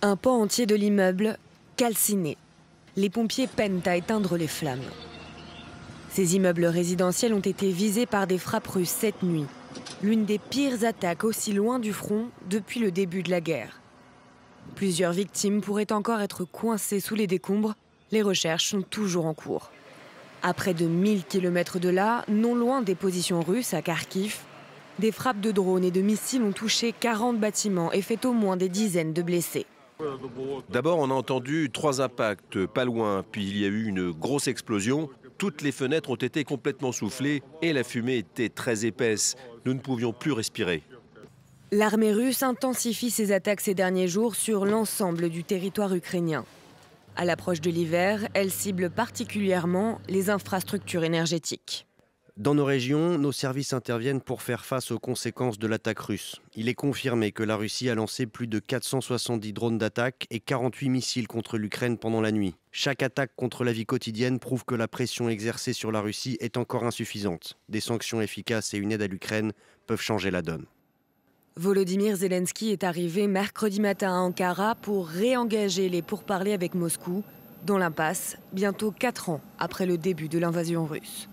Un pan entier de l'immeuble calciné. Les pompiers peinent à éteindre les flammes. Ces immeubles résidentiels ont été visés par des frappes russes cette nuit. L'une des pires attaques aussi loin du front depuis le début de la guerre. Plusieurs victimes pourraient encore être coincées sous les décombres. Les recherches sont toujours en cours. À près de 1000 km de là, non loin des positions russes à Kharkiv, des frappes de drones et de missiles ont touché 40 bâtiments et fait au moins des dizaines de blessés. D'abord, on a entendu 3 impacts pas loin, puis il y a eu une grosse explosion. Toutes les fenêtres ont été complètement soufflées et la fumée était très épaisse. Nous ne pouvions plus respirer. L'armée russe intensifie ses attaques ces derniers jours sur l'ensemble du territoire ukrainien. À l'approche de l'hiver, elle cible particulièrement les infrastructures énergétiques. Dans nos régions, nos services interviennent pour faire face aux conséquences de l'attaque russe. Il est confirmé que la Russie a lancé plus de 470 drones d'attaque et 48 missiles contre l'Ukraine pendant la nuit. Chaque attaque contre la vie quotidienne prouve que la pression exercée sur la Russie est encore insuffisante. Des sanctions efficaces et une aide à l'Ukraine peuvent changer la donne. Volodymyr Zelensky est arrivé mercredi matin à Ankara pour réengager les pourparlers avec Moscou, dans l'impasse, bientôt 4 ans après le début de l'invasion russe.